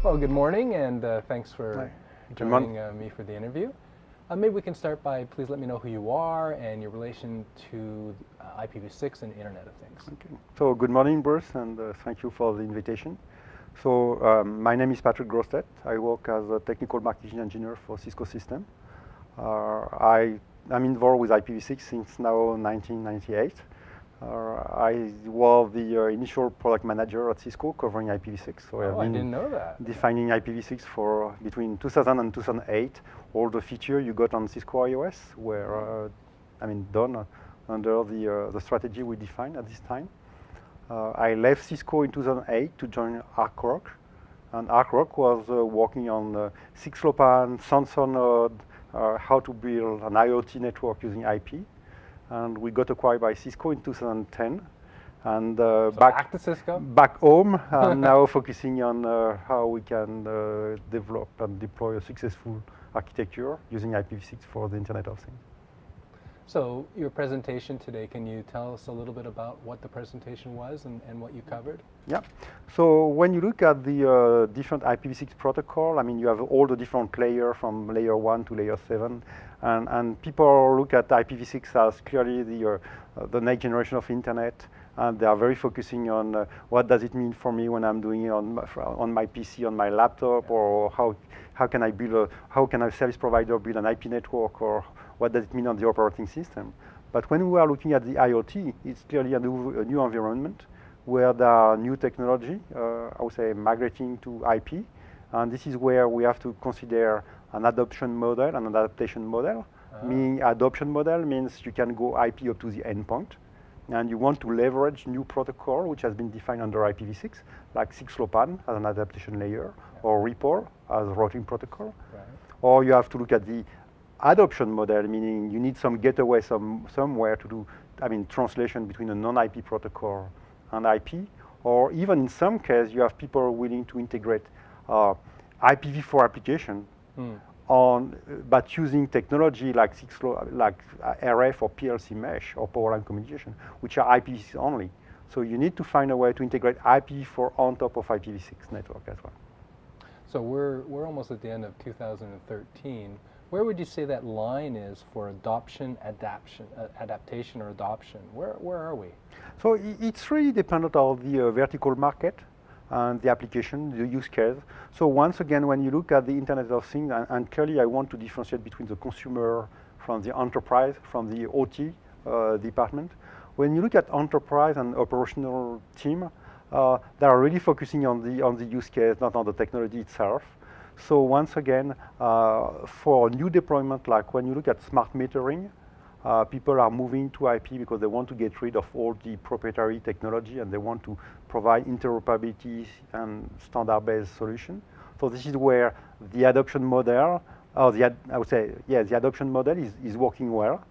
Well, good morning, and thanks for joining me for the interview. Maybe we can start by, please let me know who you are and your relation to IPv6 and Internet of Things. Okay. So good morning, Bruce, and thank you for the invitation. So my name is Patrick Grossetete. I work as a technical marketing engineer for Cisco System. I'm involved with IPv6 since now 1998. I was the initial product manager at Cisco covering IPv6. So I didn't know that. Defining IPv6 for between 2000 and 2008. All the features you got on Cisco iOS were done under the strategy we defined at this time. I left Cisco in 2008 to join ArcRock. And ArcRock was working on 6LoWPAN, sensor node, how to build an IoT network using IP. And we got acquired by Cisco in 2010. And so back to Cisco? Back home, and now focusing on how we can develop and deploy a successful architecture using IPv6 for the Internet of Things. So your presentation today, can you tell us a little bit about what the presentation was and what you covered? Yeah. So when you look at the different IPv6 protocol, you have all the different layers from layer 1 to layer 7. And people look at IPv6 as clearly the next generation of Internet. And they are very focusing on what does it mean for me when I'm doing it on my PC, on my laptop, or how can a service provider build an IP network, or what does it mean on the operating system? But when we are looking at the IoT, it's clearly a new environment where there are new technology, I would say migrating to IP. And this is where we have to consider an adoption model and an adaptation model. Meaning adoption model means you can go IP up to the endpoint. And you want to leverage new protocol which has been defined under IPv6, like 6LoWPAN as an adaptation layer, or RIPL as a routing protocol. Right. Or you have to look at the adoption model, meaning you need some gateway somewhere to do translation between a non-IP protocol and IP. Or even in some cases, you have people willing to integrate IPv4 application but using technology like RF or PLC mesh or power line communication, which are IPv6 only. So you need to find a way to integrate IPv4 on top of IPv6 network as well. So we're almost at the end of 2013. Where would you say that line is for adaptation or adoption? Where are we? So it's really dependent on the vertical market and the application, the use case. So once again, when you look at the Internet of Things, and clearly I want to differentiate between the consumer from the enterprise, from the OT department. When you look at enterprise and operational team, they are really focusing on the use case, not on the technology itself. So once again, for new deployment, like when you look at smart metering, people are moving to IP because they want to get rid of all the proprietary technology and they want to provide interoperability and standard-based solution. So this is where the adoption model, the adoption model is working well.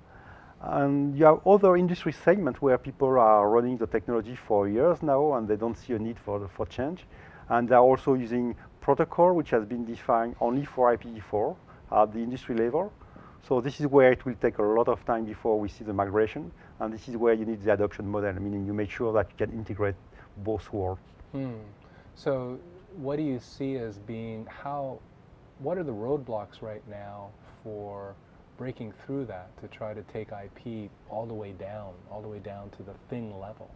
And you have other industry segments where people are running the technology for years now and they don't see a need for change. And they're also using protocol which has been defined only for IPv4 at the industry level. So this is where it will take a lot of time before we see the migration, and this is where you need the adoption model, meaning you make sure that you can integrate both worlds. So what do you see as being, what are the roadblocks right now for breaking through that to try to take IP all the way down to the thing level?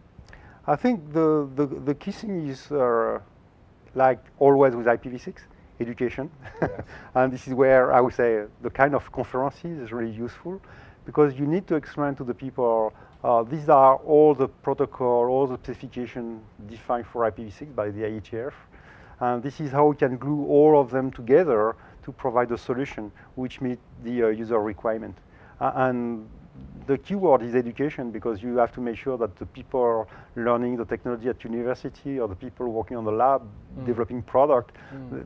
I think the key thing is, like always with IPv6, education. Yes. And this is where I would say the kind of conferences is really useful, because you need to explain to the people these are all the protocol, all the specifications defined for IPv6 by the IETF, and this is how we can glue all of them together to provide a solution which meets the user requirement. And the keyword is education, because you have to make sure that the people learning the technology at university or the people working on the lab developing product,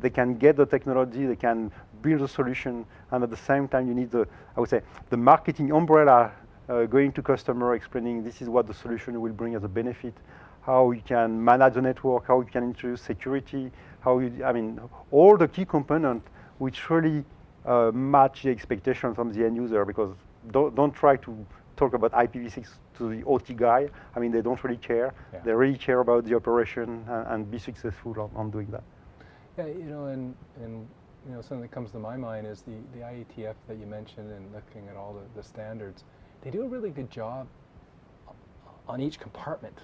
they can get the technology, they can build a solution, and at the same time you need the marketing umbrella going to customer, explaining this is what the solution will bring as a benefit, how you can manage the network, how you can introduce security, all the key components which really match the expectations from the end user, because don't try to talk about IPv6 to the OT guy, I mean, they don't really care. Yeah. They really care about the operation and be successful on doing that. Yeah, and something that comes to my mind is the IETF that you mentioned, and looking at all the standards. They do a really good job on each compartment,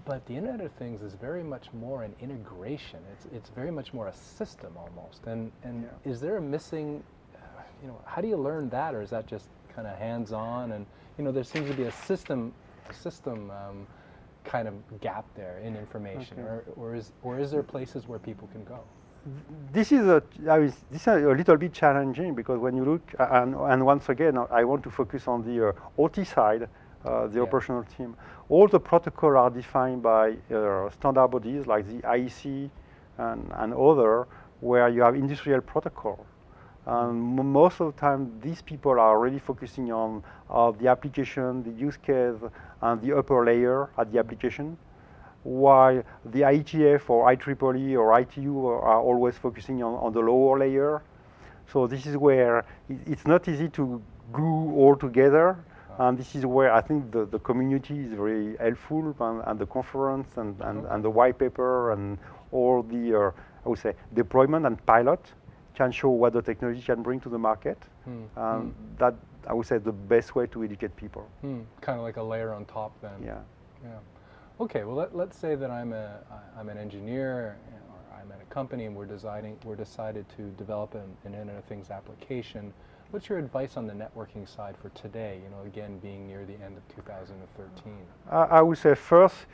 but the Internet of Things is very much more an integration. It's very much more a system almost. And Yeah. is there a missing, how do you learn that, or is that just kind of hands-on? And there seems to be a system kind of gap there in information, Okay. or is there places where people can go? This is a little bit challenging, because when you look, and once again, I want to focus on the OT side, the operational team. All the protocols are defined by standard bodies like the IEC and other, where you have industrial protocol. And most of the time, these people are really focusing on the application, the use case, and the upper layer at the application, while the IETF or IEEE or ITU are always focusing on the lower layer. So this is where it's not easy to glue all together, and this is where I think the community is very helpful, and the conference and the white paper and all the, I would say, deployment and pilot can show what the technology can bring to the market. That, I would say, the best way to educate people. Kind of like a layer on top then. Yeah. Yeah. Okay, well let's say that I'm an engineer, or I'm at a company, and we're decided to develop an Internet of Things application. What's your advice on the networking side for today? Again, being near the end of 2013. I would say first,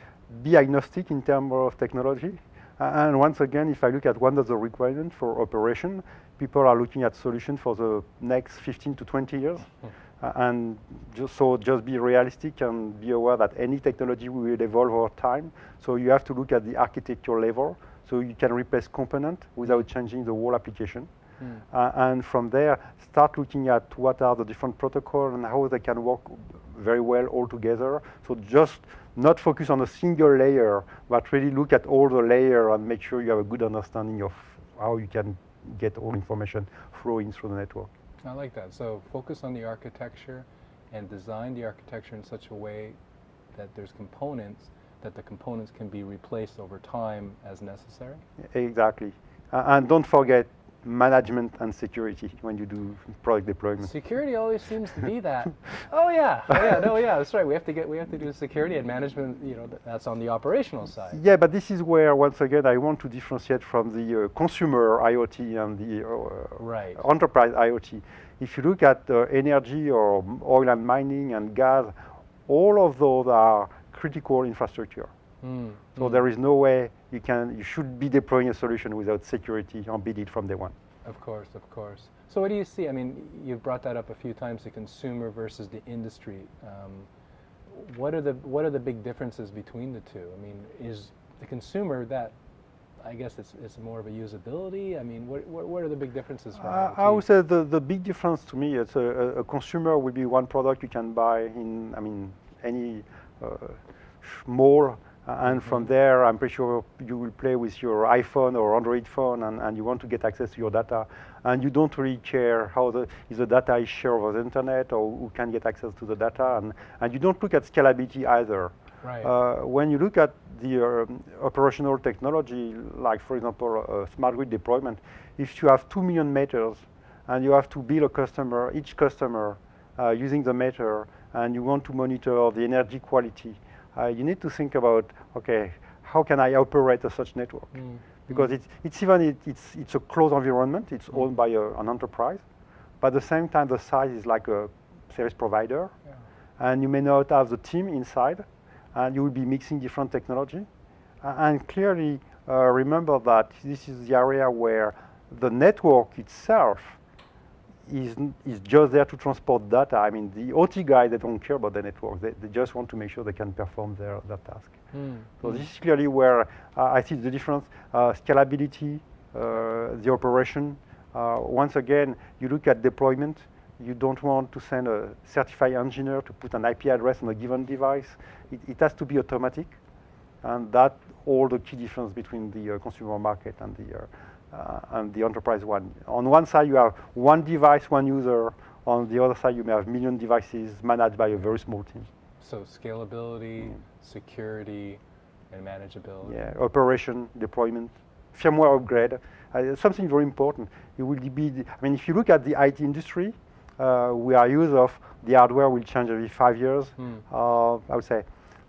be agnostic in terms of technology. And once again, if I look at one of the requirements for operation, people are looking at solutions for the next 15 to 20 years. And just be realistic and be aware that any technology will evolve over time. So you have to look at the architecture level, so you can replace component without changing the whole application. And from there, start looking at what are the different protocols and how they can work very well all together. So just not focus on a single layer, but really look at all the layers and make sure you have a good understanding of how you can get all information flowing through the network. I like that. So focus on the architecture and design the architecture in such a way that there's components, that the components can be replaced over time as necessary? Exactly. And don't forget management and security when you do product deployment. Security always seems to be that. That's right. We have to do security and management. That's on the operational side. Yeah, but this is where, once again, I want to differentiate from the consumer IoT and the enterprise IoT. If you look at energy or oil and mining and gas, all of those are critical infrastructure. So there is no way you should be deploying a solution without security embedded from day one. Of course. So what do you see? I mean, you've brought that up a few times, the consumer versus the industry. What are the big differences between the two? I mean, is the consumer that, I guess it's more of a usability? I mean, what are the big differences for IoT? I would say the big difference to me, it's a consumer will be one product you can buy in any mall. And from there, I'm pretty sure you will play with your iPhone or Android phone, and you want to get access to your data. And you don't really care if the data is shared over the internet or who can get access to the data. And you don't look at scalability either. Right. When you look at the operational technology, like, for example, smart grid deployment, if you have 2 million meters and you have to bill each customer using the meter, and you want to monitor the energy quality, you need to think about, okay, how can I operate such network? Because it's a closed environment. It's owned by an enterprise, but at the same time, the size is like a service provider, and you may not have the team inside, and you will be mixing different technology. And clearly, remember that this is the area where the network itself is just there to transport data. I mean, the OT guys, they don't care about the network. They just want to make sure they can perform their task. So this is clearly where I see the difference. Scalability, the operation. Once again, you look at deployment. You don't want to send a certified engineer to put an IP address on a given device. It has to be automatic. And that's all the key difference between the consumer market and the enterprise one. On one side, you have one device, one user. On the other side, you may have million devices managed by a very small team. So scalability, security, and manageability. Yeah, operation, deployment, firmware upgrade. Something very important. It will be. I mean, if you look at the IT industry, we are used of the hardware will change every 5 years. I would say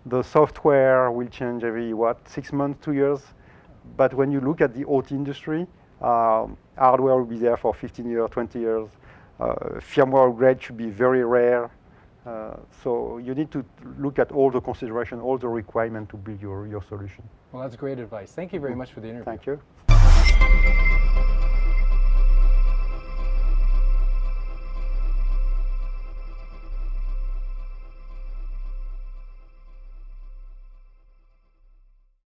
the software will change every 6 months, 2 years. But when you look at the OT industry, hardware will be there for 15 years, 20 years. Firmware upgrade should be very rare. So you need to look at all the consideration, all the requirements to build your solution. Well, that's great advice. Thank you very much for the interview. Thank you.